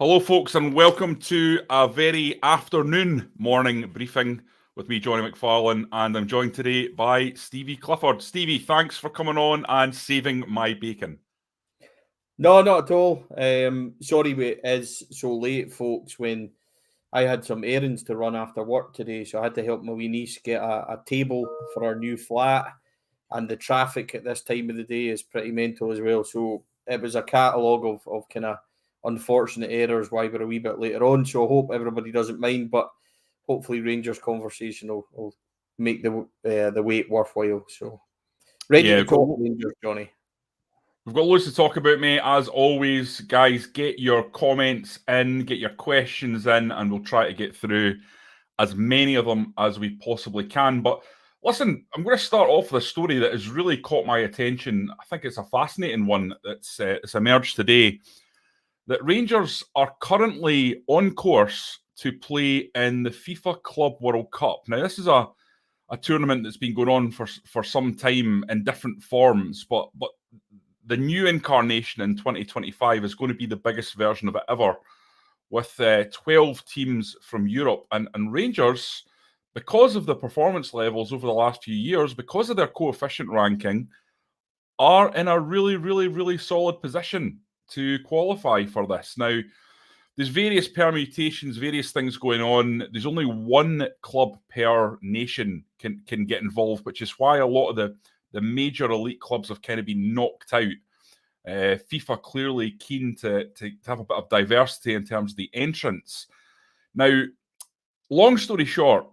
Hello, folks, and welcome to a very afternoon morning briefing with me, Jonny McFarlane, and I'm joined today by Stevie Clifford. Stevie, thanks for coming on and saving my bacon. No, not at all. Sorry it is so late, folks, when I had some errands to run after work today, so I had to help my wee niece get a table for our new flat, and the traffic at this time of the day is pretty mental as well. So it was a catalogue of kind of unfortunate errors why we're a wee bit later on, so I hope everybody doesn't mind, but hopefully Rangers conversation will make the wait worthwhile. So ready Yeah, to talk Rangers, Jonny. we've got loads to talk about, mate. As always, guys, get your comments in, get your questions in, and we'll try to get through as many of them as we possibly can. But listen, I'm going to start off with a story that has really caught my attention. I think it's a fascinating one that's emerged today. That Rangers are currently on course to play in the FIFA Club World Cup. Now, this is a tournament that's been going on for some time in different forms, but the new incarnation in 2025 is going to be the biggest version of it ever, with 12 teams from Europe. And Rangers, because of the performance levels over the last few years, because of their coefficient ranking, are in a really, really, really solid position to qualify for this. Now, there's various permutations, various things going on. There's only one club per nation can get involved, which is why a lot of the major elite clubs have kind of been knocked out. FIFA clearly keen to have a bit of diversity in terms of the entrants. Now, long story short,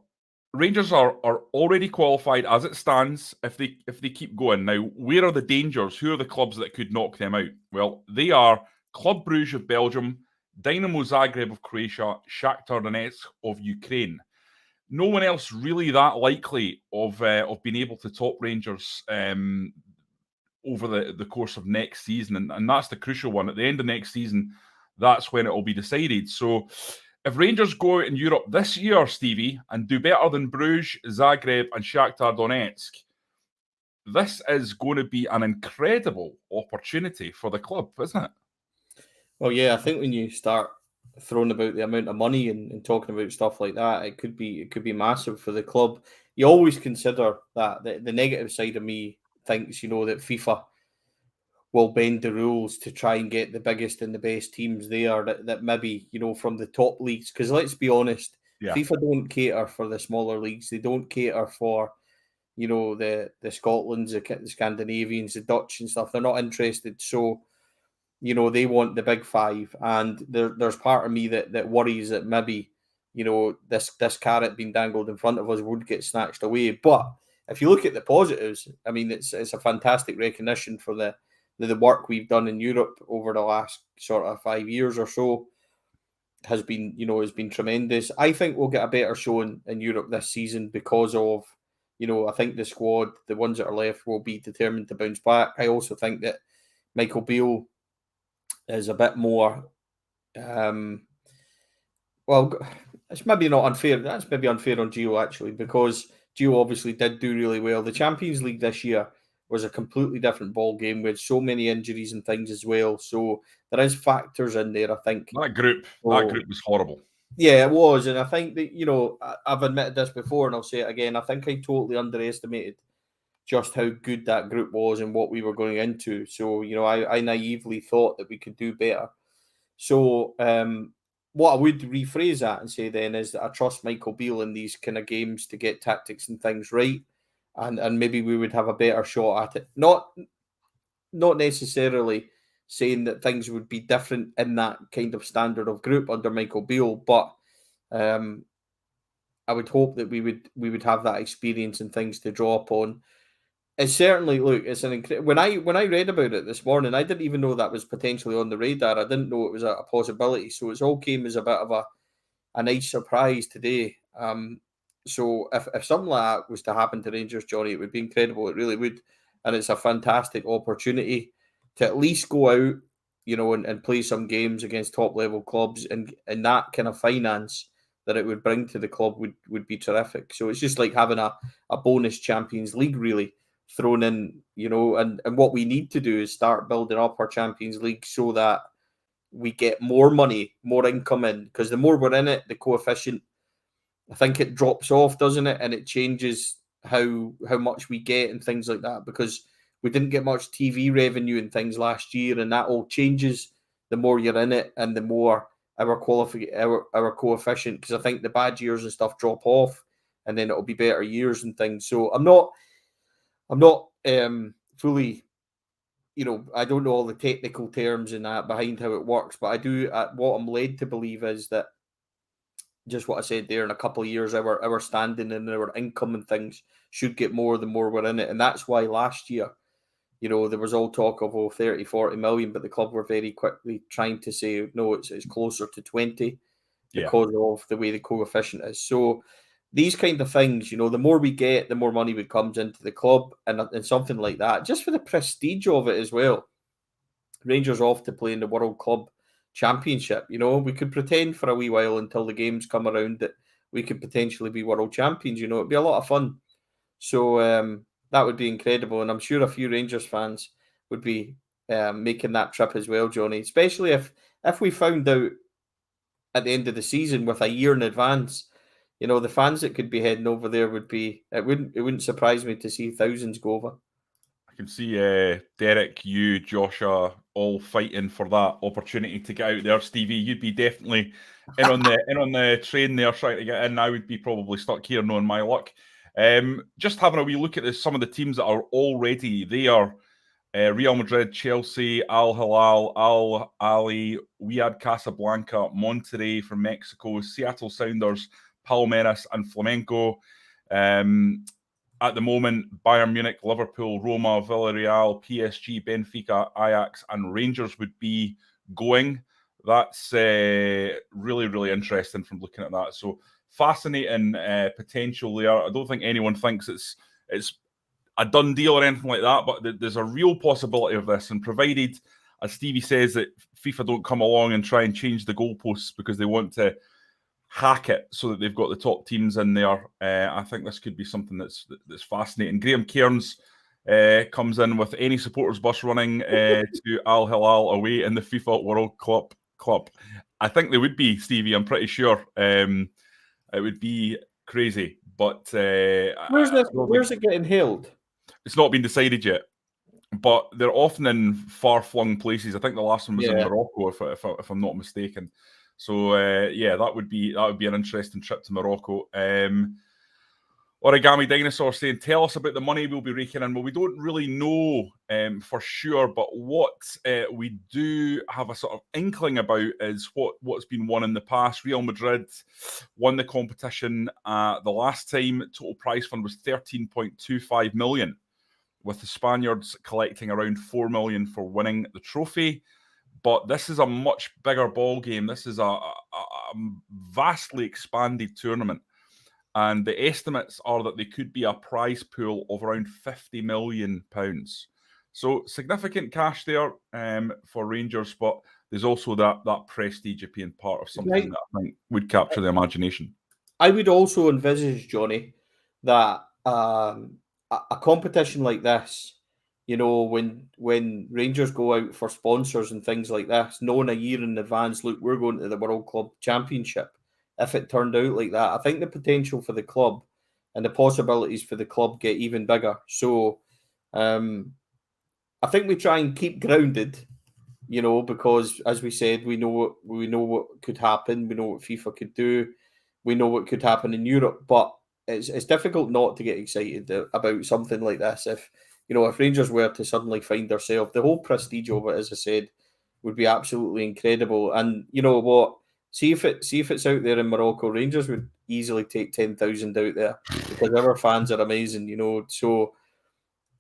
Rangers are already qualified as it stands if they keep going. Now, where are the dangers? Who are the clubs that could knock them out? Well, they are Club Brugge of Belgium, Dynamo Zagreb of Croatia, Shakhtar Donetsk of Ukraine. No one else really that likely of being able to top Rangers over the course of next season, and that's the crucial one. At the end of next season, that's when it will be decided. So if Rangers go out in Europe this year, Stevie, and do better than Bruges, Zagreb and Shakhtar Donetsk, this is going to be an incredible opportunity for the club, isn't it? Well, yeah, I think when you start throwing about the amount of money and talking about stuff like that, it could be massive for the club. You always consider that the negative side of me thinks, that FIFA will bend the rules to try and get the biggest and the best teams there that maybe, from the top leagues. Because let's be honest, FIFA don't cater for the smaller leagues. They don't cater for, the Scotlands, the Scandinavians, the Dutch and stuff. They're not interested. So, they want the big five. And there's part of me that worries that maybe, this carrot being dangled in front of us would get snatched away. But if you look at the positives, I mean, it's a fantastic recognition for the work we've done in Europe over the last sort of 5 years or so has been tremendous. I think we'll get a better showing in Europe this season because of, I think the squad, the ones that are left, will be determined to bounce back. I also think that Michael Beale is a bit more, well, it's maybe not unfair. That's maybe unfair on Gio, actually, because Gio obviously did do really well. The Champions League this year was a completely different ball game with so many injuries and things as well. So there is factors in there, I think. That group was horrible. Yeah, it was. And I think that, I've admitted this before and I'll say it again. I think I totally underestimated just how good that group was and what we were going into. So, I naively thought that we could do better. So, what I would rephrase that and say then is that I trust Michael Beale in these kind of games to get tactics and things right. And maybe we would have a better shot at it. Not necessarily saying that things would be different in that kind of standard of group under Michael Beale, but I would hope that we would have that experience and things to draw upon. It's certainly, look, it's an when I read about it this morning, I didn't even know that was potentially on the radar. I didn't know it was a possibility. So it's all came as a bit of a nice surprise today. So if something like that was to happen to Rangers, Jonny, it would be incredible. It really would. And it's a fantastic opportunity to at least go out, and play some games against top level clubs, and that kind of finance that it would bring to the club would be terrific. So it's just like having a bonus Champions League really thrown in, and what we need to do is start building up our Champions League so that, we get more money, more income in, because the more we're in it, the coefficient, I think it drops off, doesn't it? And it changes how much we get and things like that, because we didn't get much TV revenue and things last year, and that all changes the more you're in it and the more our coefficient, because I think the bad years and stuff drop off, and then it'll be better years and things. So I'm not fully, I don't know all the technical terms in that behind how it works, but I do. What I'm led to believe is that just what I said there, in a couple of years, our standing and our income and things should get more the more we're in it, and that's why last year, there was all talk of 30, 40 million, but the club were very quickly trying to say, no, it's closer to 20 because of the way the coefficient is. So these kind of things, the more we get, the more money comes into the club, and something like that, just for the prestige of it as well. Rangers off to play in the World Club Championship. We could pretend for a wee while until the games come around that we could potentially be world champions. It'd be a lot of fun. So that would be incredible, and I'm sure a few Rangers fans would be making that trip as well, Jonny. Especially if we found out at the end of the season with a year in advance, the fans that could be heading over there would be. It wouldn't surprise me to see thousands go over. I can see Derek, you, Joshua, all fighting for that opportunity to get out there. Stevie, you'd be definitely in on the train there trying to get in. I would be probably stuck here knowing my luck. Just having a wee look at some of the teams that are already there. Real Madrid, Chelsea, Al Hilal, Al Ali, Wydad Casablanca, Monterrey from Mexico, Seattle Sounders, Palmeiras, and Flamengo. At the moment, Bayern Munich, Liverpool, Roma, Villarreal, PSG, Benfica, Ajax, and Rangers would be going. That's really, really interesting from looking at that. So fascinating potential there. I don't think anyone thinks it's a done deal or anything like that, but there's a real possibility of this. And provided, as Stevie says, that FIFA don't come along and try and change the goalposts because they want to hack it so that they've got the top teams in there, I think this could be something that's fascinating. Graham Cairns comes in with any supporters bus running to Al Hilal away in the FIFA World Cup. I think they would be, Stevie. I'm pretty sure it would be crazy. But where's it getting held? It's not been decided yet. But they're often in far-flung places. I think the last one was in Morocco, if I'm not mistaken. So that would be an interesting trip to Morocco. Origami Dinosaur saying, tell us about the money we'll be raking in. Well, we don't really know for sure, but what we do have a sort of inkling about is what's been won in the past. Real Madrid won the competition the last time. Total prize fund was 13.25 million, with the Spaniards collecting around 4 million for winning the trophy. But this is a much bigger ball game. This is a vastly expanded tournament. And the estimates are that there could be a prize pool of around £50 million. So significant cash there for Rangers, but there's also that prestige being part of something that I think would capture the imagination. I would also envisage, Jonny, that a competition like this, when Rangers go out for sponsors and things like this, knowing a year in advance, look, we're going to the World Club Championship. If it turned out like that, I think the potential for the club and the possibilities for the club get even bigger. So I think we try and keep grounded, because as we said, we know what could happen. We know what FIFA could do. We know what could happen in Europe, but it's difficult not to get excited about something like this. If Rangers were to suddenly find themselves, the whole prestige of it, as I said, would be absolutely incredible. And you know what? See if it's out there in Morocco, Rangers would easily take 10,000 out there because our fans are amazing, So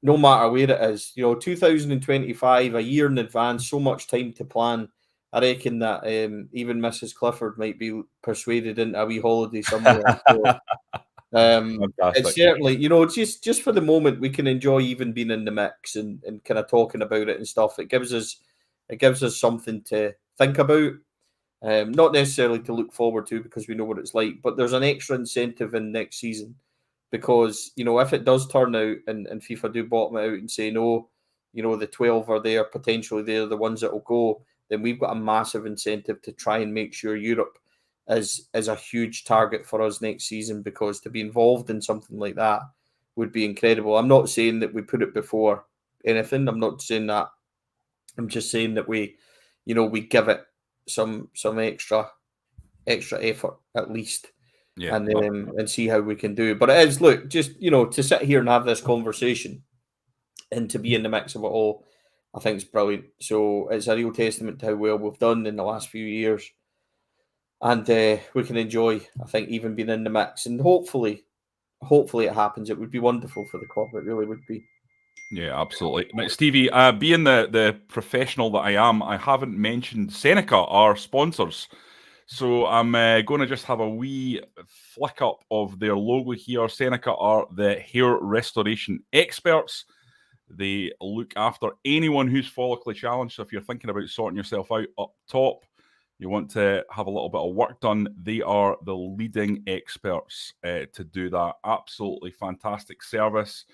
no matter where it is, 2025, a year in advance, so much time to plan. I reckon that even Mrs. Clifford might be persuaded into a wee holiday somewhere. So, it's certainly, just for the moment, we can enjoy even being in the mix and kind of talking about it and stuff. It gives us something to think about. Not necessarily to look forward to because we know what it's like, but there's an extra incentive in next season because, if it does turn out and FIFA do bottom it out and say, no, the 12 are there, potentially they're the ones that will go, then we've got a massive incentive to try and make sure Europe is a huge target for us next season, because to be involved in something like that would be incredible. I'm not saying that we put it before anything. I'm not saying that. I'm just saying that we give it some extra effort at least, and see how we can do. But it is, look, just to sit here and have this conversation and to be in the mix of it all, I think it's brilliant. So it's a real testament to how well we've done in the last few years, and we can enjoy, I think, even being in the mix, and hopefully it happens. It would be wonderful for the club. It really would be. Yeah, absolutely. Now, Stevie, being the professional that I am, I haven't mentioned Seneca, our sponsors. So I'm going to just have a wee flick up of their logo here. Seneca are the hair restoration experts. They look after anyone who's follically challenged. So if you're thinking about sorting yourself out up top, you want to have a little bit of work done, they are the leading experts to do that. Absolutely fantastic service.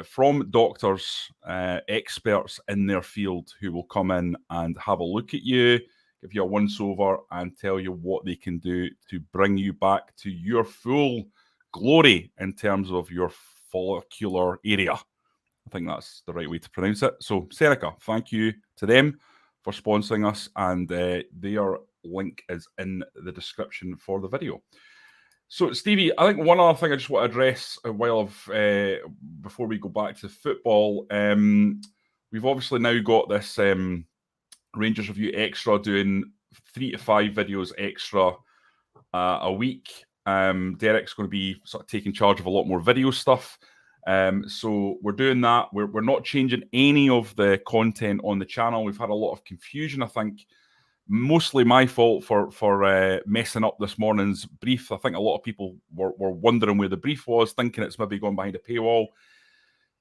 From doctors, experts in their field, who will come in and have a look at you, give you a once-over, and tell you what they can do to bring you back to your full glory in terms of your follicular area. I think that's the right way to pronounce it. So, Seneca, thank you to them for sponsoring us, and their link is in the description for the video. So, Stevie, I think one other thing I just want to address before we go back to football, we've obviously now got this Rangers Review Extra doing 3 to 5 videos extra a week. Derek's going to be sort of taking charge of a lot more video stuff. So we're doing that. We're not changing any of the content on the channel. We've had a lot of confusion, I think. Mostly my fault for messing up this morning's brief. I think a lot of people were wondering where the brief was, thinking it's maybe gone behind a paywall.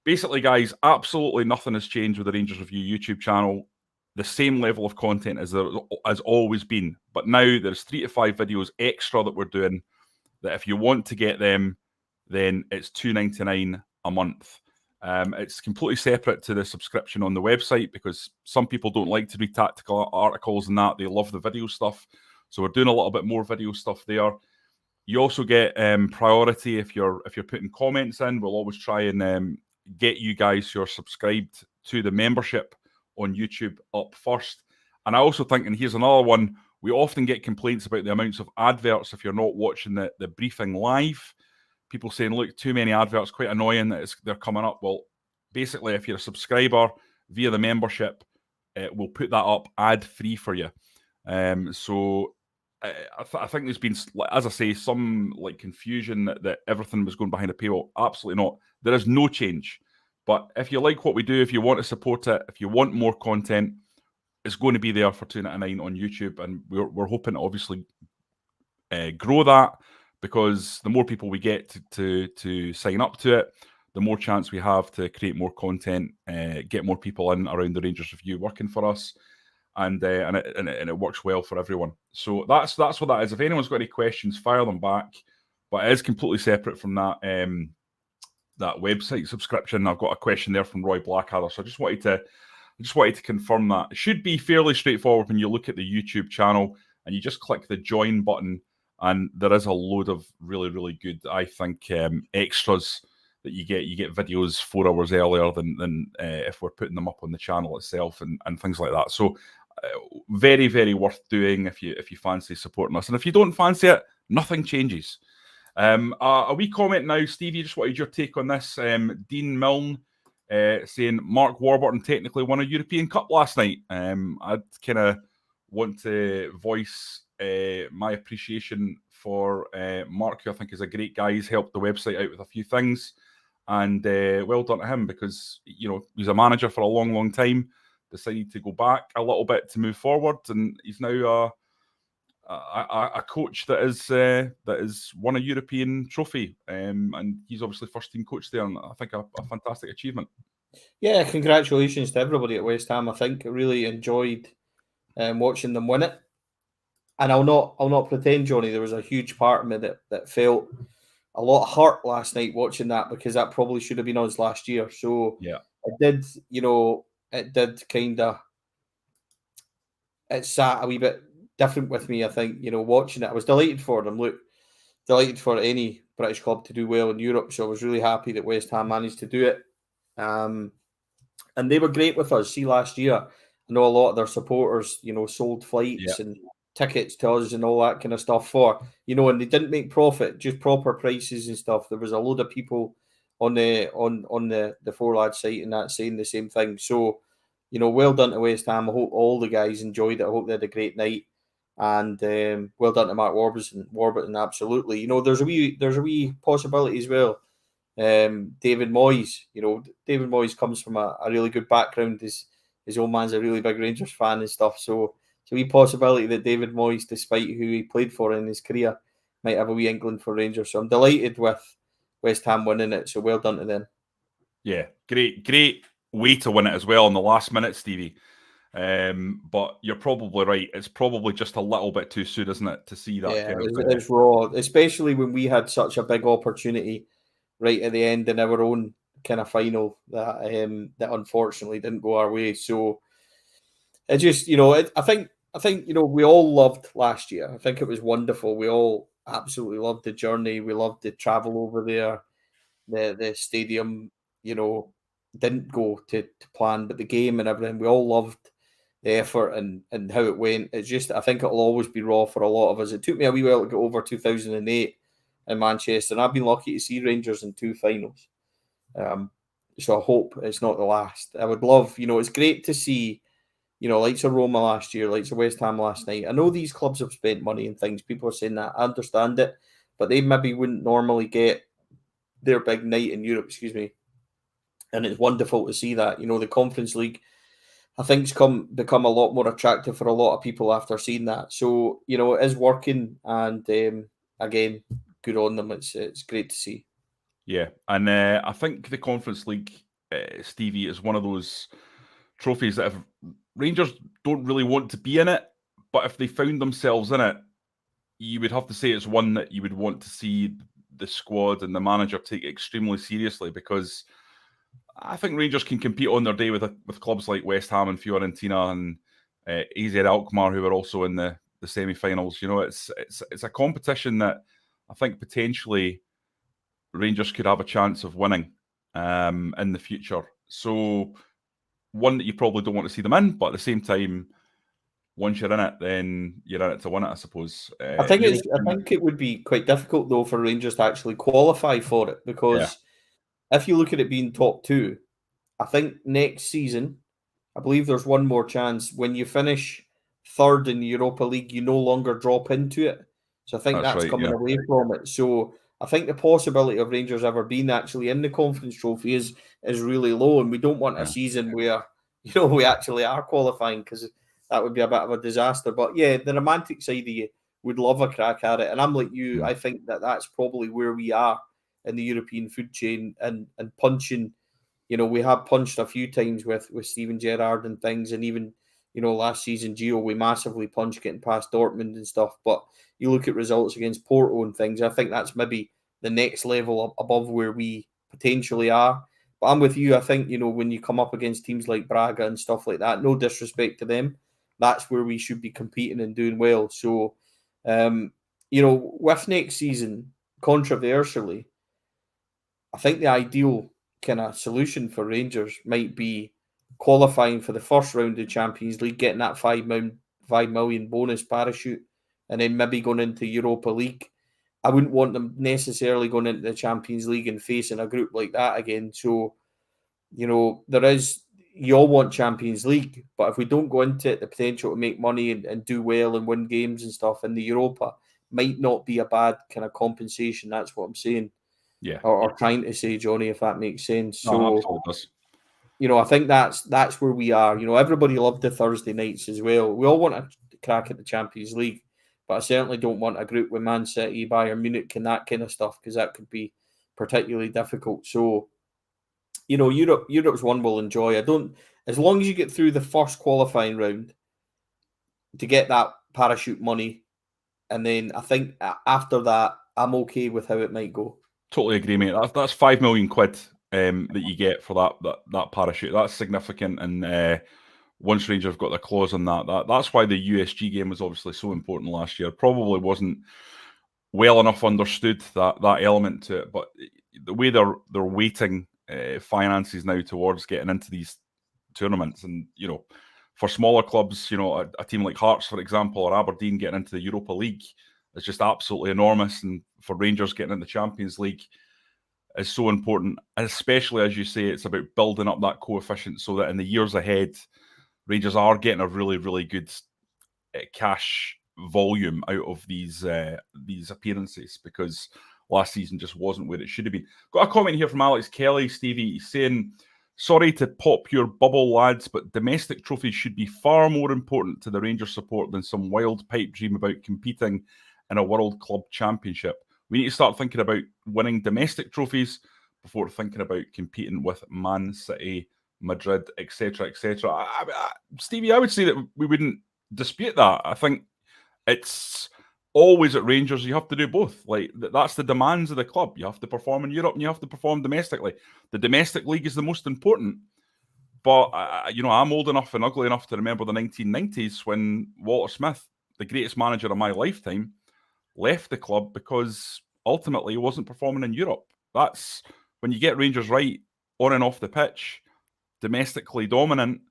Basically, guys, absolutely nothing has changed with the Rangers Review YouTube channel. The same level of content as there has always been. But now there's 3 to 5 videos extra that we're doing, that if you want to get them, then it's $2.99 a month. It's completely separate to the subscription on the website, because some people don't like to read tactical articles and that. They love the video stuff. So we're doing a little bit more video stuff there. You also get priority if you're putting comments in. We'll always try and get you guys who are subscribed to the membership on YouTube up first. And I also think, and here's another one, we often get complaints about the amounts of adverts if you're not watching the briefing live. People saying, look, too many adverts, quite annoying that they're coming up. Well, basically, if you're a subscriber via the membership, we'll put that up ad-free for you. So I think there's been, as I say, some confusion that everything was going behind a paywall. Absolutely not. There is no change. But if you like what we do, if you want to support it, if you want more content, it's going to be there for $2.99 on YouTube. And we're hoping to obviously grow that, because the more people we get to sign up to it, the more chance we have to create more content, get more people in around the Rangers Review working for us, and it works well for everyone. So that's what that is. If anyone's got any questions, fire them back. But it is completely separate from that that website subscription. I've got a question there from Roy Blackadder, so I just wanted to confirm that. It should be fairly straightforward when you look at the YouTube channel and you just click the join button. And there is a load of really, really good, I think, extras that you get. You get videos 4 hours earlier than if we're putting them up on the channel itself, and things like that. So very, very worth doing if you fancy supporting us. And if you don't fancy it, nothing changes. A wee comment now, Stevie, just wanted your take on this. Dean Milne saying Mark Warburton technically won a European Cup last night. I'd kind of want to voice my appreciation for Mark, who I think is a great guy. He's helped the website out with a few things, and well done to him, because he's a manager for a long, long time, decided to go back a little bit to move forward, and he's now a coach that is won a European trophy, and he's obviously first team coach there, and I think a fantastic achievement. Yeah, congratulations to everybody at West Ham. I think I really enjoyed watching them win it. And I'll not pretend, Jonny, there was a huge part of me that felt a lot of hurt last night watching that, because that probably should have been us last year. So yeah, it did kind of it sat a wee bit different with me. I think, watching it, I was delighted for them. Look, delighted for any British club to do well in Europe. So I was really happy that West Ham managed to do it. And they were great with us. See, last year, I know a lot of their supporters, sold flights and tickets to us and all that kind of stuff and they didn't make profit, just proper prices and stuff. There was a load of people on the Four Lads site and that saying the same thing. So, well done to West Ham. I hope all the guys enjoyed it. I hope they had a great night. And well done to Mark Warburton. Absolutely. There's a wee possibility as well. David Moyes, David Moyes comes from a really good background. His old man's a really big Rangers fan and stuff. So it's a wee possibility that David Moyes, despite who he played for in his career, might have a wee England for Rangers. So I'm delighted with West Ham winning it. So well done to them. Yeah, great way to win it as well in the last minute, Stevie. But you're probably right. It's probably just a little bit too soon, isn't it, to see that kind of thing. It's raw, especially when we had such a big opportunity right at the end in our own kind of final that unfortunately didn't go our way. So it just, I think we all loved last year. I think it was wonderful. We all absolutely loved the journey. We loved the travel over there. The stadium, didn't go to plan, but the game and everything, we all loved the effort and how it went. It's just, I think it'll always be raw for a lot of us. It took me a wee while to get over 2008 in Manchester, and I've been lucky to see Rangers in 2 finals. So I hope it's not the last. I would love, it's great to see, likes of Roma last year, likes of West Ham last night. I know these clubs have spent money and things. People are saying that. I understand it, but they maybe wouldn't normally get their big night in Europe, and it's wonderful to see that. The Conference League, I think, has become a lot more attractive for a lot of people after seeing that. So, it is working, and again, good on them. It's great to see. Yeah, and I think the Conference League, Stevie, is one of those trophies that if Rangers don't really want to be in it, but if they found themselves in it, you would have to say it's one that you would want to see the squad and the manager take extremely seriously, because I think Rangers can compete on their day with clubs like West Ham and Fiorentina and AZ Alkmaar, who are also in the semi-finals. It's a competition that I think potentially Rangers could have a chance of winning in the future. So one that you probably don't want to see them in, but at the same time, once you're in it, then you're in it to win it, I suppose. I think it would be quite difficult though for Rangers to actually qualify for it, because if you look at it being top 2, I think next season, I believe there's one more chance. When you finish 3rd in the Europa League, you no longer drop into it. So I think that's right, coming away from it. So I think the possibility of Rangers ever being actually in the Conference Trophy is really low, and we don't want a season where we actually are qualifying, because that would be a bit of a disaster. But yeah, the romantic side of you would love a crack at it, and I'm like you. I think that's probably where we are in the European food chain, and punching. We have punched a few times with Steven Gerrard and things, and even last season, Gio, we massively punched getting past Dortmund and stuff. But you look at results against Porto and things, I think that's maybe the next level above where we potentially are. But I'm with you. I think, when you come up against teams like Braga and stuff like that, no disrespect to them, that's where we should be competing and doing well. So, with next season, controversially, I think the ideal kind of solution for Rangers might be qualifying for the first round of Champions League, getting that 5 million bonus parachute, and then maybe going into Europa League. I wouldn't want them necessarily going into the Champions League and facing a group like that again. So, you all want Champions League, but if we don't go into it, the potential to make money and do well and win games and stuff in the Europa might not be a bad kind of compensation. That's what I'm saying. Yeah. Or trying to say, Jonny, if that makes sense. No, so, absolutely. I think that's where we are. Everybody loved the Thursday nights as well. We all want to crack at the Champions League, but I certainly don't want a group with Man City, Bayern Munich, and that kind of stuff, because that could be particularly difficult. So, Europe's one we'll enjoy. As long as you get through the first qualifying round to get that parachute money, and then I think after that, I'm okay with how it might go. Totally agree, mate. That's £5 million that you get for that parachute. That's significant, and once Rangers got their claws on that's why the USG game was obviously so important last year. Probably wasn't well enough understood, that element to it, but the way they're weighting finances now towards getting into these tournaments, and for smaller clubs, a team like Hearts, for example, or Aberdeen getting into the Europa League is just absolutely enormous, and for Rangers getting in the Champions League is so important, especially as you say, it's about building up that coefficient so that in the years ahead, Rangers are getting a really, really good cash volume out of these appearances, because last season just wasn't where it should have been. Got a comment here from Alex Kelly, Stevie. He's saying, sorry to pop your bubble, lads, but domestic trophies should be far more important to the Rangers support than some wild pipe dream about competing in a World Club Championship. We need to start thinking about winning domestic trophies before thinking about competing with Man City, Madrid, etc., etc. Stevie, I would say that we wouldn't dispute that. I think it's always at Rangers you have to do both. Like, that's the demands of the club. You have to perform in Europe and you have to perform domestically. The domestic league is the most important. But I'm old enough and ugly enough to remember the 1990s when Walter Smith, the greatest manager of my lifetime, left the club because ultimately he wasn't performing in Europe. That's when you get Rangers right on and off the pitch, domestically dominant,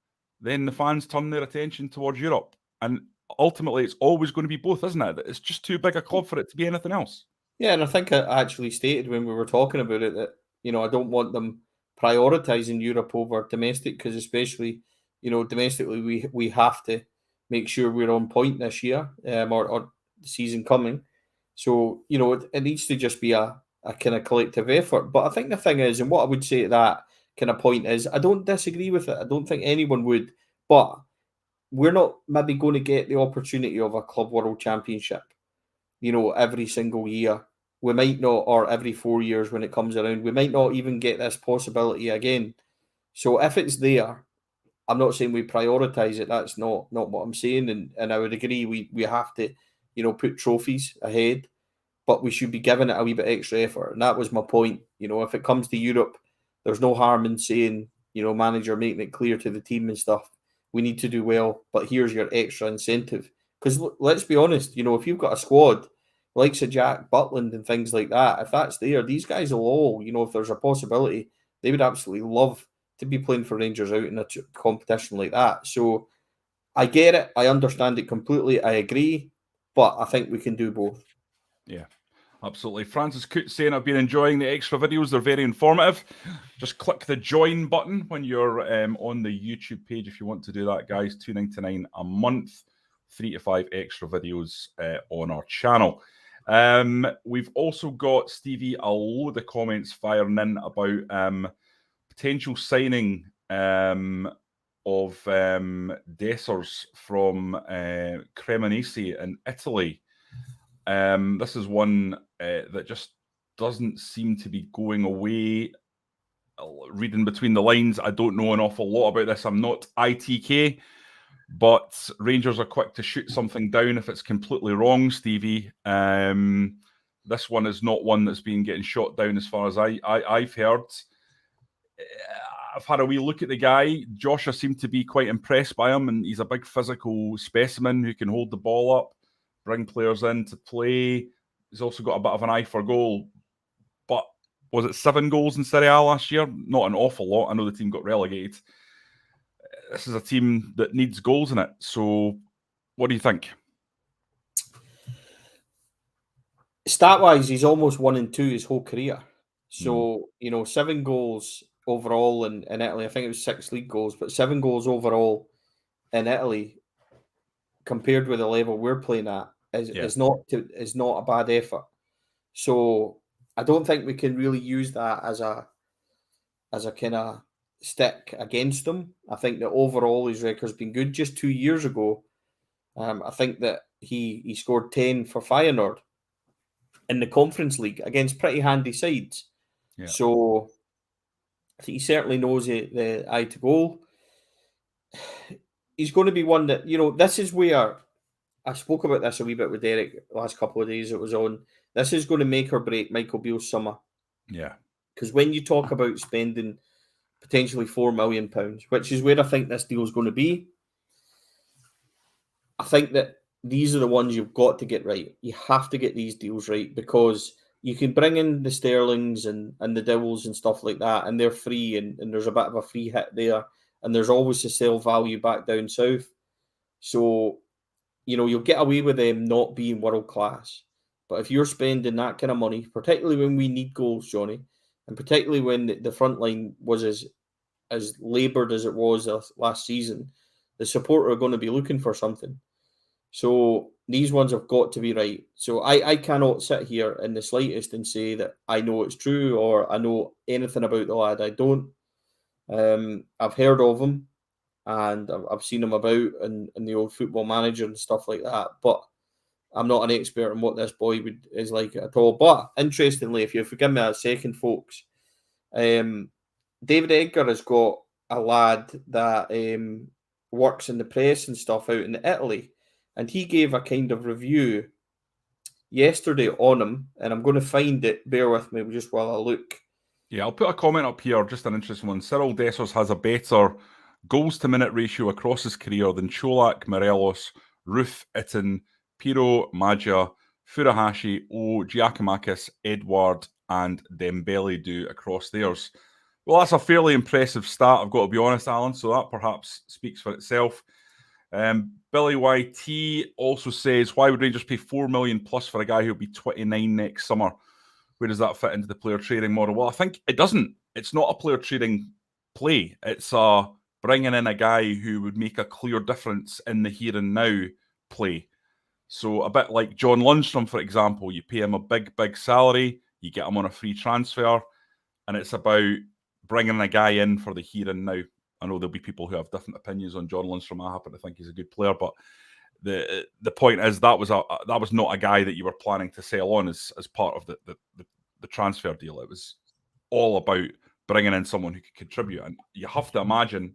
then the fans turn their attention towards Europe. And ultimately, it's always going to be both, isn't it? It's just too big a club for it to be anything else. Yeah, and I think I actually stated when we were talking about it that, I don't want them prioritising Europe over domestic, because especially, domestically we have to make sure we're on point this year, or the season coming. So, it needs to just be a kind of collective effort. But I think the thing is, and what I would say to that kind of point is, I don't disagree with it. I don't think anyone would. But we're not maybe going to get the opportunity of a Club World Championship, every single year. We might not, or every 4 years when it comes around, we might not even get this possibility again. So if it's there, I'm not saying we prioritise it. That's not what I'm saying. And I would agree we have to, put trophies ahead, but we should be giving it a wee bit extra effort. And that was my point. If it comes to Europe, there's no harm in saying, manager making it clear to the team and stuff, we need to do well, but here's your extra incentive. Because let's be honest, if you've got a squad, likes of Jack Butland and things like that, if that's there, these guys will all, if there's a possibility, they would absolutely love to be playing for Rangers out in a competition like that. So I get it. I understand it completely. I agree. But I think we can do both. Yeah, absolutely. Francis Coote saying, I've been enjoying the extra videos. They're very informative. Just click the join button when you're on the YouTube page if you want to do that, guys. $2.99 a month, 3 to 5 extra videos on our channel. We've also got, Stevie, a load of comments firing in about potential signing of Dessers from Cremonese in Italy. This is one that just doesn't seem to be going away. Reading between the lines, I don't know an awful lot about this. I'm not ITK, but Rangers are quick to shoot something down if it's completely wrong, Stevie. This one is not one that's been getting shot down as far as I've heard. I've had a wee look at the guy. Joshua seemed to be quite impressed by him, and he's a big physical specimen who can hold the ball up, bring players in to play. He's also got a bit of an eye for goal. But was it 7 goals in Serie A last year? Not an awful lot. I know the team got relegated. This is a team that needs goals in it. So what do you think? Stat-wise, he's almost 1 and 2 his whole career. So, 7 goals overall in Italy. I think it was 6 league goals, but 7 goals overall in Italy compared with the level we're playing at is not a bad effort. So I don't think we can really use that as a kind of stick against him. I think that overall his record's been good. Just 2 years ago, I think that he scored 10 for Feyenoord in the Conference League against pretty handy sides. Yeah. So he certainly knows the eye to goal. He's going to be one that, this is where I spoke about this a wee bit with Derek the last couple of days it was on. This is going to make or break Michael Beale's summer. Yeah. Because when you talk about spending potentially £4 million, which is where I think this deal is going to be, I think that these are the ones you've got to get right. You have to get these deals right, because you can bring in the Sterlings and the Dowells and stuff like that, and they're free, and there's a bit of a free hit there, and there's always a sale value back down south. So, you'll get away with them not being world class. But if you're spending that kind of money, particularly when we need goals, Johnny, and particularly when the front line was as laboured as it was last season, the supporter are going to be looking for something. So these ones have got to be right. So I cannot sit here in the slightest and say that I know it's true or I know anything about the lad. I don't. I've heard of him and I've seen him about in the old Football Manager and stuff like that. But I'm not an expert on what this boy is like at all. But interestingly, if you forgive me a second, folks, David Edgar has got a lad that works in the press and stuff out in Italy, and he gave a kind of review yesterday on him, and I'm going to find it. Bear with me just while I look. Yeah, I'll put a comment up here, just an interesting one. Cyril Dessers has a better goals-to-minute ratio across his career than Cholak, Morelos, Ruth, Itten, Piro, Magia, Furuhashi, O, Giacomakis, Edward, and Dembele do across theirs. Well, that's a fairly impressive stat, I've got to be honest, Alan, so that perhaps speaks for itself. Billy YT also says, why would Rangers pay $4 million plus for a guy who'll be 29 next summer? Where does that fit into the player trading model? Well, I think it doesn't. It's not a player trading play. It's bringing in a guy who would make a clear difference in the here and now play. So a bit like John Lundstrom, for example, you pay him a big, big salary, you get him on a free transfer, and it's about bringing a guy in for the here and now. I know there'll be people who have different opinions on John Lundstrom. I happen to think he's a good player, but the point is that was not a guy that you were planning to sell on as part of the transfer deal. It was all about bringing in someone who could contribute, and you have to imagine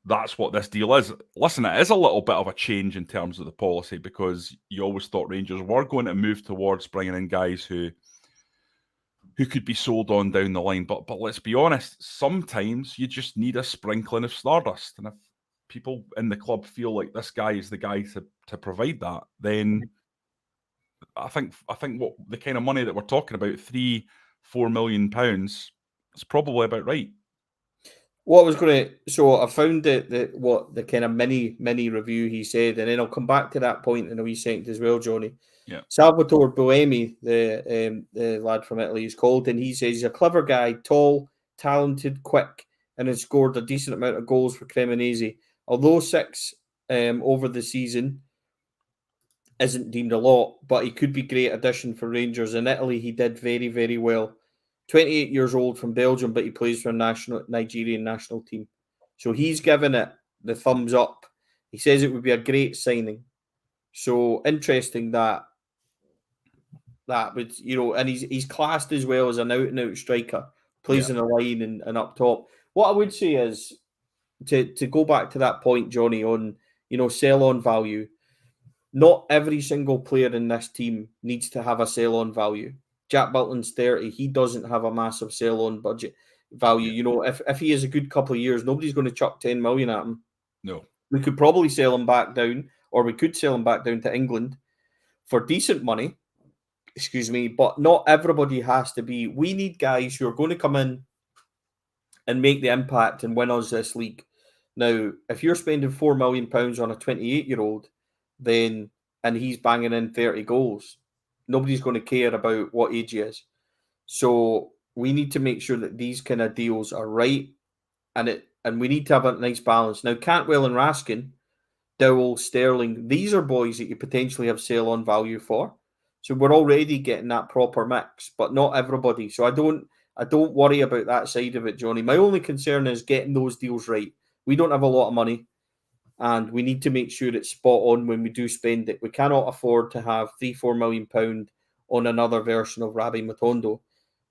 that's what this deal is. Listen, it is a little bit of a change in terms of the policy, because you always thought Rangers were going to move towards bringing in guys who could be sold on down the line. But let's be honest, sometimes you just need a sprinkling of stardust, and if people in the club feel like this guy is the guy to provide that, then I think what the kind of money that we're talking about, £3-4 million, is probably about right. What I was going to, so I found the kind of mini review he said, and then I'll come back to that point in a wee second as well, Johnny. Yeah. Salvatore Boemi, the lad from Italy, is called, and he says he's a clever guy, tall, talented, quick, and has scored a decent amount of goals for Cremonese. Although 6 over the season isn't deemed a lot, but he could be great addition for Rangers. In Italy, he did very, very well. 28 years old from Belgium, but he plays for a Nigerian national team. So he's given it the thumbs up. He says it would be a great signing. So interesting that would, and he's classed as well as an out-and-out striker, plays in the line and up top. What I would say is, to go back to that point, Johnny, on, sell-on value, not every single player in this team needs to have a sell-on value. Jack Butland's 30. He doesn't have a massive sell-on budget value. Yeah. If he has a good couple of years, nobody's going to chuck 10 million at him. No. We could probably sell him back down, or we could sell him back down to England for decent money. Excuse me, but not everybody has to be. We need guys who are going to come in and make the impact and win us this league. Now, if you're spending £4 million on a 28-year-old, then and he's banging in 30 goals, nobody's going to care about what age he is. So we need to make sure that these kind of deals are right, and we need to have a nice balance. Now, Cantwell and Raskin, Dowell, Sterling, these are boys that you potentially have sell-on value for. So we're already getting that proper mix, but not everybody. So I don't worry about that side of it, Johnny. My only concern is getting those deals right. We don't have a lot of money, and we need to make sure it's spot on when we do spend it. We cannot afford to have £3-4 million on another version of Rabbi Matondo.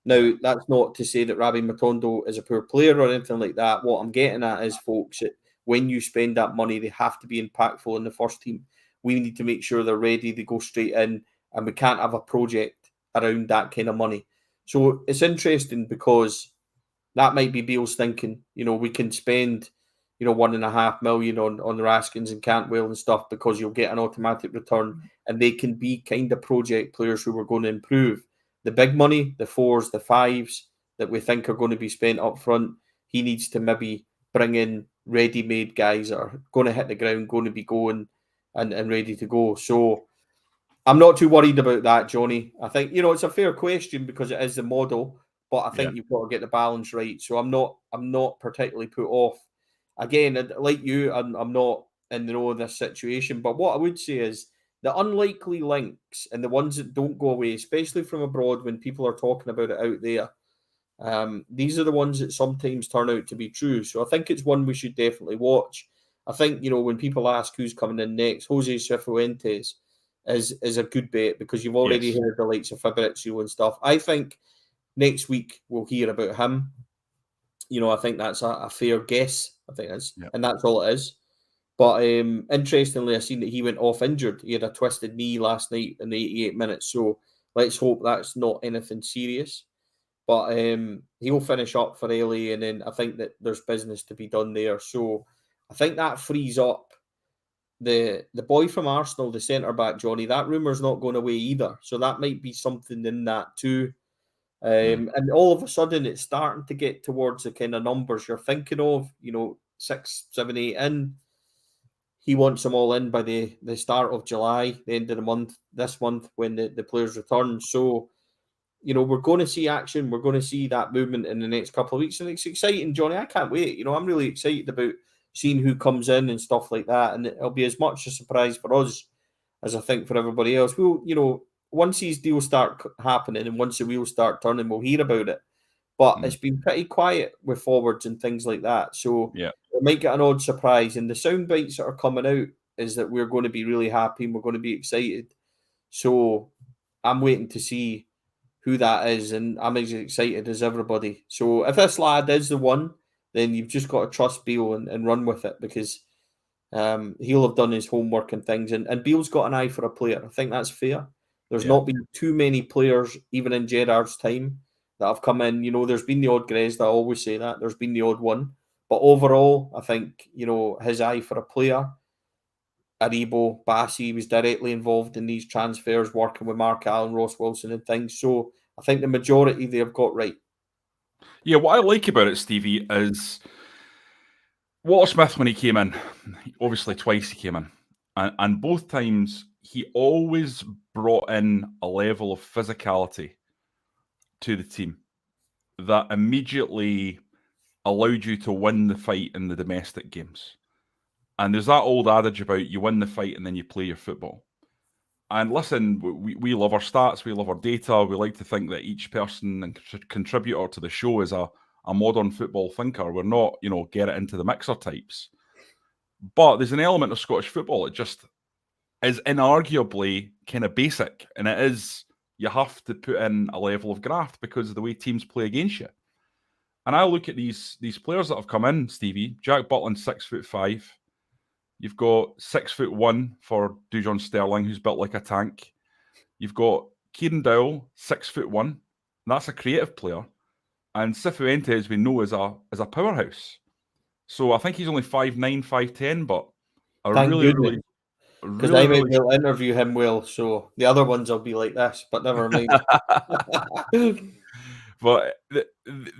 Now, that's not to say that Rabbi Matondo is a poor player or anything like that. What I'm getting at is, folks, that when you spend that money, they have to be impactful in the first team. We need to make sure they're ready, they go straight in, and we can't have a project around that kind of money. So it's interesting because that might be Beale's thinking. We can spend 1.5 million on the Raskins and Cantwell and stuff, because you'll get an automatic return, and they can be kind of project players who are going to improve. The big money, the 4s, the 5s that we think are going to be spent up front, he needs to maybe bring in ready-made guys that are going to hit the ground, going to be going and ready to go. So I'm not too worried about that, Jonny. I think, it's a fair question because it is the model, but I think you've got to get the balance right. So I'm not particularly put off. Again, like you, I'm not in the know of this situation. But what I would say is the unlikely links and the ones that don't go away, especially from abroad when people are talking about it out there, these are the ones that sometimes turn out to be true. So I think it's one we should definitely watch. I think, when people ask who's coming in next, Jose Cifuentes is a good bet, because you've already heard the likes of Fabrizio and stuff. I think next week we'll hear about him. I think that's a fair guess. I think that's, and that's all it is. But interestingly, I seen that he went off injured. He had a twisted knee last night in the 88 minutes. So let's hope that's not anything serious. But he'll finish up for LA, and then I think that there's business to be done there. So I think that frees up the boy from Arsenal, the centre-back, Jonny. That rumour's not going away either. So that might be something in that too. And all of a sudden, it's starting to get towards the kind of numbers you're thinking of, 6, 7, 8 in. He wants them all in by the start of July, the end of the month, this month, when the players return. So, we're going to see action. We're going to see that movement in the next couple of weeks. And it's exciting, Jonny. I can't wait. I'm really excited about seeing who comes in and stuff like that. And it'll be as much a surprise for us as I think for everybody else. We'll, once these deals start happening and once the wheels start turning, we'll hear about it. But it's been pretty quiet with forwards and things like that. So we might get an odd surprise. And the sound bites that are coming out is that we're going to be really happy and we're going to be excited. So I'm waiting to see who that is, and I'm as excited as everybody. So if this lad is the one, then you've just got to trust Beale and run with it, because he'll have done his homework and things. And Beale's got an eye for a player. I think that's fair. There's not been too many players, even in Gerrard's time, that have come in. There's been the odd Grez, I always say that. There's been the odd one. But overall, I think, his eye for a player, Aribo, Bassi was directly involved in these transfers, working with Mark Allen, Ross Wilson and things. So I think the majority they've got right. Yeah, what I like about it, Stevie, is Walter Smith, when he came in, obviously twice he came in, and both times he always brought in a level of physicality to the team that immediately allowed you to win the fight in the domestic games. And there's that old adage about you win the fight and then you play your football. And listen, we love our stats, we love our data, we like to think that each person and contributor to the show is a modern football thinker. We're not, get it into the mixer types. But there's an element of Scottish football that just is inarguably kind of basic. And it is, you have to put in a level of graft because of the way teams play against you. And I look at these players that have come in, Stevie. Jack Butland's 6'5". You've got 6'1" for Dujon Sterling, who's built like a tank. You've got Kieran Dowell, 6'1". That's a creative player. And Cifuentes, we know, is a powerhouse. So I think he's only 5'9", 5'10", but really, because I will interview him well, so the other ones will be like this, but never mind. But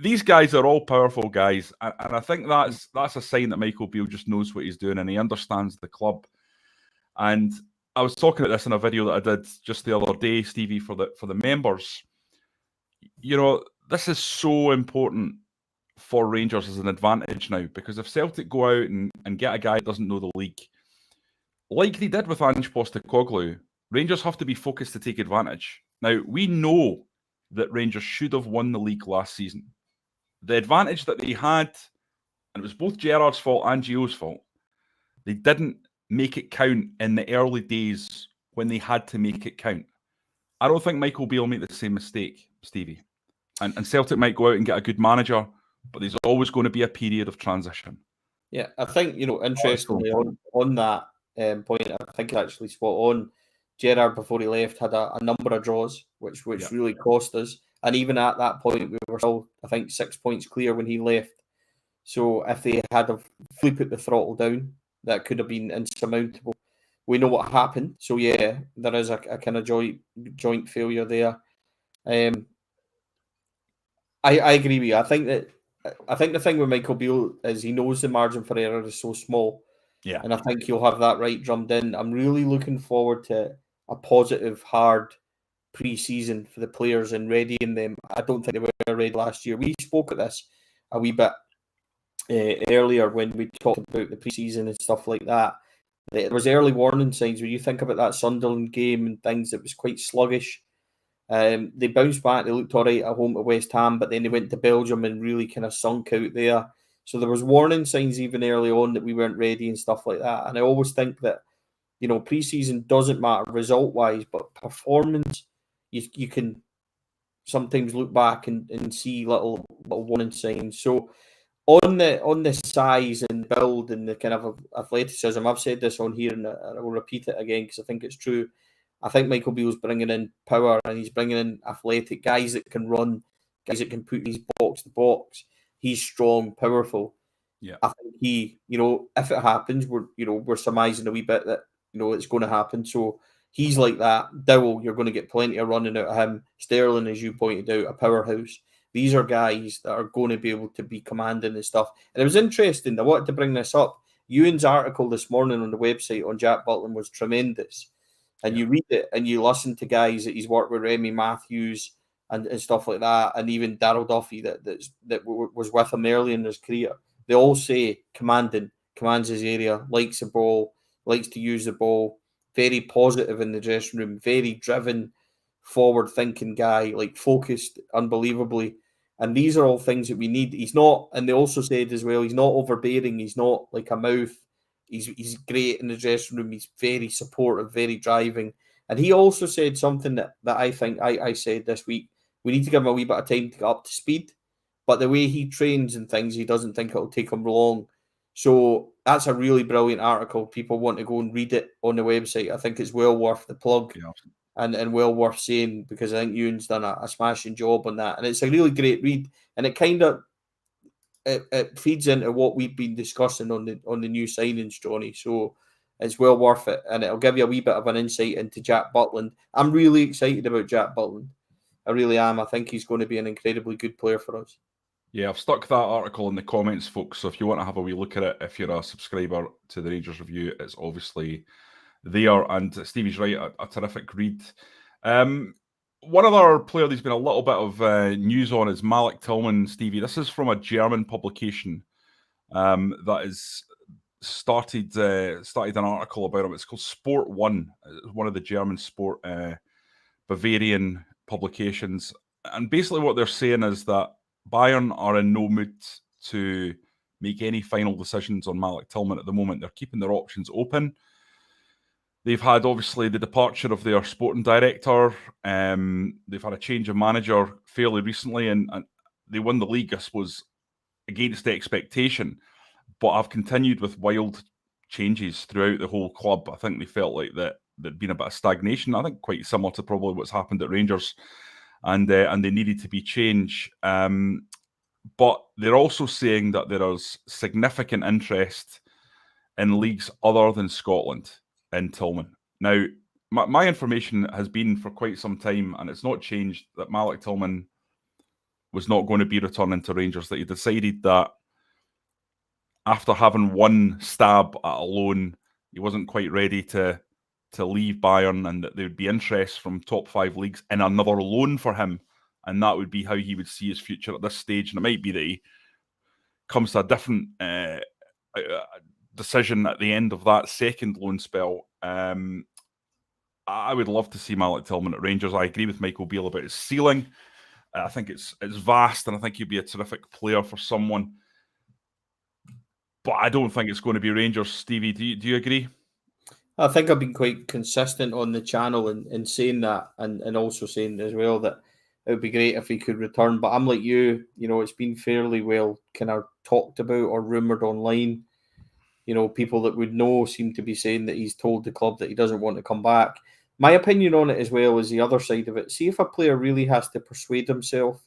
these guys are all powerful guys, and I think that's a sign that Michael Beale just knows what he's doing and he understands the club. And I was talking about this in a video that I did just the other day, Stevie, for the members. This is so important for Rangers as an advantage now, because if Celtic go out and get a guy that doesn't know the league, like they did with Ange Postecoglou, Rangers have to be focused to take advantage. Now, we know that Rangers should have won the league last season. The advantage that they had, and it was both Gerrard's fault and Gio's fault, they didn't make it count in the early days when they had to make it count. I don't think Michael Beale will make the same mistake, Stevie. And Celtic might go out and get a good manager, but there's always going to be a period of transition. Yeah, I think, interestingly on that point, I think actually spot on. Gerrard, before he left, had a number of draws, which really cost us. And even at that point, we were still, I think, 6 points clear when he left. So if they had have fully put the throttle down, that could have been insurmountable. We know what happened. So yeah, there is a kind of joint failure there. I agree with you. I think the thing with Michael Beale is he knows the margin for error is so small. Yeah. And I think he'll have that right drummed in. I'm really looking forward to a positive, hard pre-season for the players and readying them. I don't think they were ready last year. We spoke at this a wee bit earlier when we talked about the pre-season and stuff like that. There was early warning signs when you think about that Sunderland game and things that was quite sluggish. They bounced back. They looked all right at home to West Ham, but then they went to Belgium and really kind of sunk out there. So there was warning signs even early on that we weren't ready and stuff like that. And I always think that, pre-season doesn't matter result-wise, but performance, you can sometimes look back and see little warning signs. So on the size and build and the kind of athleticism, I've said this on here and I will repeat it again because I think it's true. I think Michael Beale's bringing in power and he's bringing in athletic guys that can run, guys that can put these box to box. He's strong, powerful. Yeah. I think he, if it happens, we're surmising a wee bit that, it's going to happen. So he's like that. Dowell, you're going to get plenty of running out of him. Sterling, as you pointed out, a powerhouse. These are guys that are going to be able to be commanding and stuff. And it was interesting. I wanted to bring this up. Ewan's article this morning on the website on Jack Butland was tremendous. And you read it and you listen to guys that he's worked with, Remy Matthews and stuff like that, and even Darryl Duffy that was with him early in his career. They all say commands his area, likes the ball, likes to use the ball, very positive in the dressing room, very driven, forward-thinking guy, like focused unbelievably. And these are all things that we need. He's not, and they also said as well, he's not overbearing. He's not like a mouth. He's great in the dressing room. He's very supportive, very driving. And he also said something that I think I said this week. We need to give him a wee bit of time to get up to speed. But the way he trains and things, he doesn't think it'll take him long. So that's a really brilliant article. People want to go and read it on the website. I think it's well worth the plug. Yeah. And well worth saying because I think Ewan's done a smashing job on that. And it's a really great read. And it kind of it feeds into what we've been discussing on the new signings, Jonny. So it's well worth it. And it'll give you a wee bit of an insight into Jack Butland. I'm really excited about Jack Butland. I really am. I think he's going to be an incredibly good player for us. Yeah, I've stuck that article in the comments, folks. So if you want to have a wee look at it, if you're a subscriber to the Rangers Review, it's obviously there. And Stevie's right, a terrific read. One other player there's been a little bit of news on is Malik Tillman, Stevie. This is from a German publication that is started an article about him. It's called Sport One. It's one of the German sport Bavarian publications. And basically what they're saying is that Bayern are in no mood to make any final decisions on Malik Tillman at the moment. They're keeping their options open. They've had, obviously, the departure of their sporting director. They've had a change of manager fairly recently, and they won the league, I suppose, against expectation, but have continued with wild changes throughout the whole club. I think they felt like there'd been a bit of stagnation. I think quite similar to probably what's happened at Rangers, and they needed to be change. But they're also saying that there is significant interest in leagues other than Scotland in Tillman. Now, my information has been for quite some time, and it's not changed, that Malik Tillman was not going to be returning to Rangers, that he decided that after having one stab at a loan, he wasn't quite ready to leave Bayern, and that there would be interest from top 5 leagues in another loan for him, and that would be how he would see his future at this stage. And it might be that he comes to a different decision at the end of that second loan spell. I would love to see Malik Tillman at Rangers. I agree with Michael Beale about his ceiling. I think it's vast, and I think he'd be a terrific player for someone. But I don't think it's going to be Rangers. Stevie, do you agree? I think I've been quite consistent on the channel in saying that, and also saying as well that it would be great if he could return. But I'm like you, it's been fairly well kind of talked about or rumoured online. People that would know seem to be saying that he's told the club that he doesn't want to come back. My opinion on it as well is the other side of it. See if a player really has to persuade himself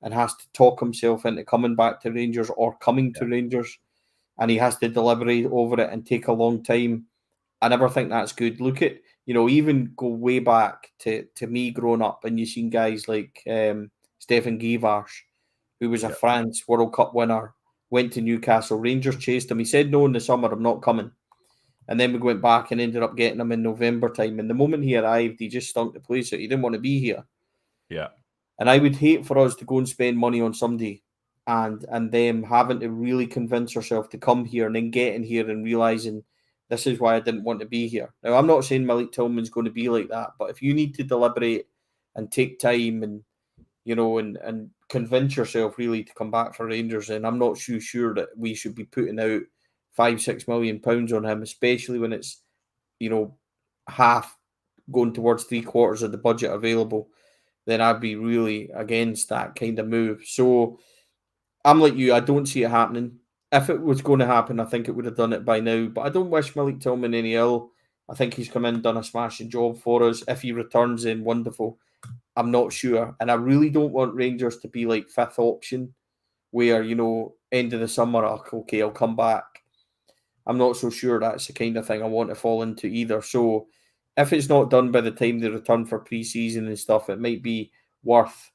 and has to talk himself into coming back to Rangers or coming to Rangers, and he has to deliberate over it and take a long time. I never think that's good. Look at, even go way back to me growing up, and you've seen guys like Stefan Givars, who was a France World Cup winner, went to Newcastle. Rangers chased him. He said no in the summer, I'm not coming. And then we went back and ended up getting him in November time. And the moment he arrived, he just stunk the place out. He didn't want to be here. Yeah. And I would hate for us to go and spend money on somebody and them having to really convince ourselves to come here and then getting here and realising this is why I didn't want to be here. Now, I'm not saying Malik Tillman's going to be like that, but if you need to deliberate and take time and, and convince yourself really to come back for Rangers, then I'm not too sure that we should be putting out £5-6 million on him, especially when it's, half going towards 3/4 of the budget available. Then I'd be really against that kind of move. So I'm like you, I don't see it happening. If it was going to happen, I think it would have done it by now. But I don't wish Malik Tillman any ill. I think he's come in, done a smashing job for us. If he returns in, wonderful. I'm not sure. And I really don't want Rangers to be like fifth option where, end of the summer, okay, I'll come back. I'm not so sure that's the kind of thing I want to fall into either. So if it's not done by the time they return for pre-season and stuff, it might be worth,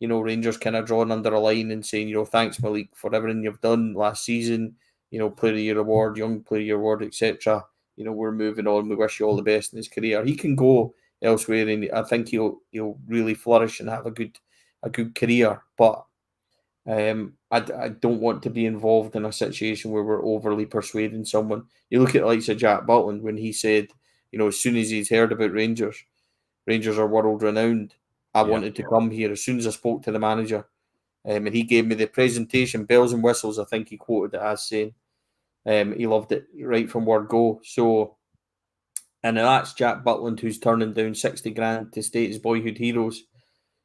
Rangers kind of drawing under a line and saying, thanks, Malik, for everything you've done last season, player of the year award, young player of the year award, etc. We're moving on. We wish you all the best in his career. He can go elsewhere, and I think he'll really flourish and have a good career. But I don't want to be involved in a situation where we're overly persuading someone. You look at the likes of Jack Butland when he said, as soon as he's heard about Rangers are world renowned. I wanted to come here as soon as I spoke to the manager. And he gave me the presentation, bells and whistles, I think he quoted it as saying. He loved it right from word go. So, and that's Jack Butland, who's turning down 60 grand to stay at his boyhood heroes,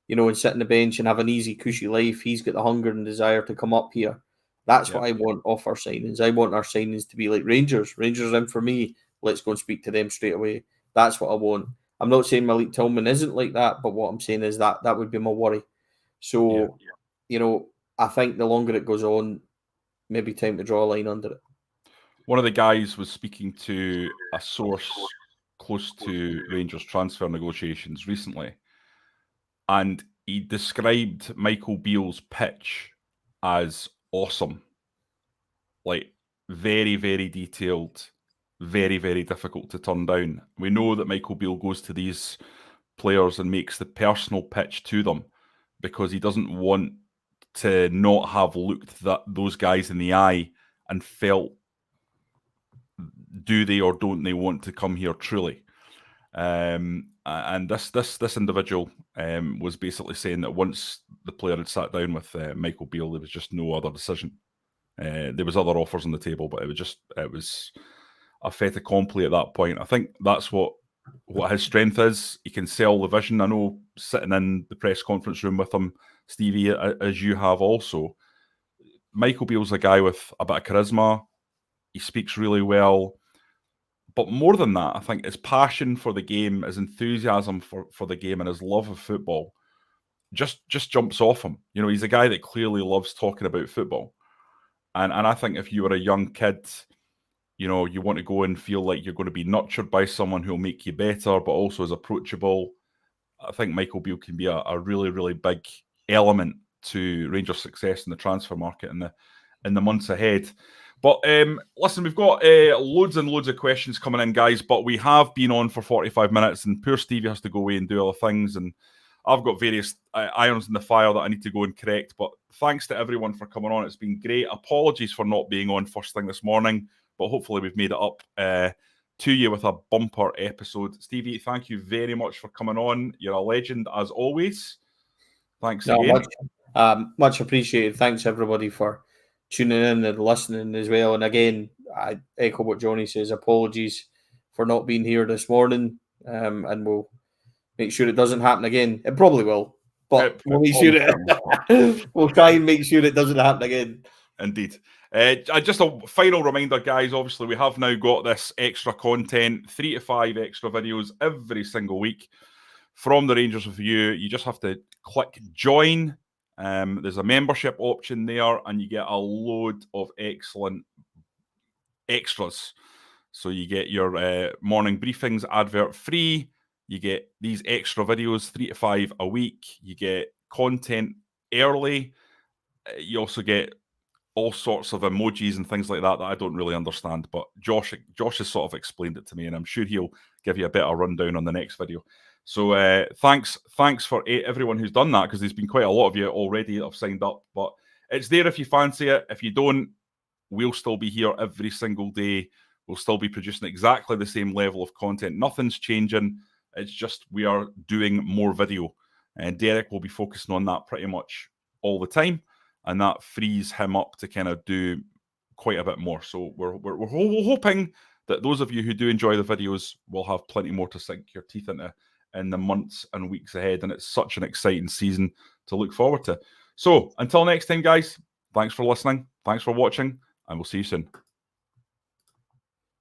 and sit on the bench and have an easy, cushy life. He's got the hunger and desire to come up here. That's what I want off our signings. I want our signings to be like Rangers. Rangers are in for me. Let's go and speak to them straight away. That's what I want. I'm not saying Malik Tillman isn't like that, but what I'm saying is that would be my worry. So, I think the longer it goes on, maybe time to draw a line under it. One of the guys was speaking to a source close to Rangers transfer negotiations recently, and he described Michael Beale's pitch as awesome. Like, very, very detailed, very, very difficult to turn down. We know that Michael Beale goes to these players and makes the personal pitch to them because he doesn't want to not have looked those guys in the eye and felt, do they or don't they want to come here truly? And this individual was basically saying that once the player had sat down with Michael Beale, there was just no other decision. There was other offers on the table, but it was a fait accompli at that point. I think that's what his strength is. He can sell the vision. I know sitting in the press conference room with him, Stevie, as you have also, Michael Beale's a guy with a bit of charisma. He speaks really well. But more than that, I think his passion for the game, his enthusiasm for the game and his love of football just jumps off him. He's a guy that clearly loves talking about football. And I think if you were a young kid, you want to go and feel like you're going to be nurtured by someone who'll make you better, but also is approachable. I think Michael Beale can be a really, really big element to Rangers' success in the transfer market in the months ahead. But listen, we've got loads and loads of questions coming in, guys, but we have been on for 45 minutes and poor Stevie has to go away and do other things, and I've got various irons in the fire that I need to go and correct. But thanks to everyone for coming on. It's been great. Apologies for not being on first thing this morning, but hopefully we've made it up to you with a bumper episode. Stevie, thank you very much for coming on. You're a legend as always. Thanks again. Much appreciated. Thanks everybody for tuning in and listening as well. And again, I echo what Jonny says. Apologies for not being here this morning, and we'll make sure it doesn't happen again. It probably will, but we'll make sure we'll try and make sure it doesn't happen again. Indeed. Just a final reminder, guys, obviously we have now got this extra content, 3 to 5 extra videos every single week from the Rangers Review. You just have to click join There's a membership option there, and you get a load of excellent extras. So you get your morning briefings advert free. You get these extra videos, 3 to 5 a week. You get content early. You also get all sorts of emojis and things like that I don't really understand. But Josh has sort of explained it to me, and I'm sure he'll give you a bit of rundown on the next video. So thanks for everyone who's done that, because there's been quite a lot of you already that have signed up. But it's there if you fancy it. If you don't, we'll still be here every single day. We'll still be producing exactly the same level of content. Nothing's changing. It's just we are doing more video. And Derek will be focusing on that pretty much all the time. And that frees him up to kind of do quite a bit more. So we're hoping that those of you who do enjoy the videos will have plenty more to sink your teeth into in the months and weeks ahead. And it's such an exciting season to look forward to. So until next time, guys, thanks for listening. Thanks for watching. And we'll see you soon.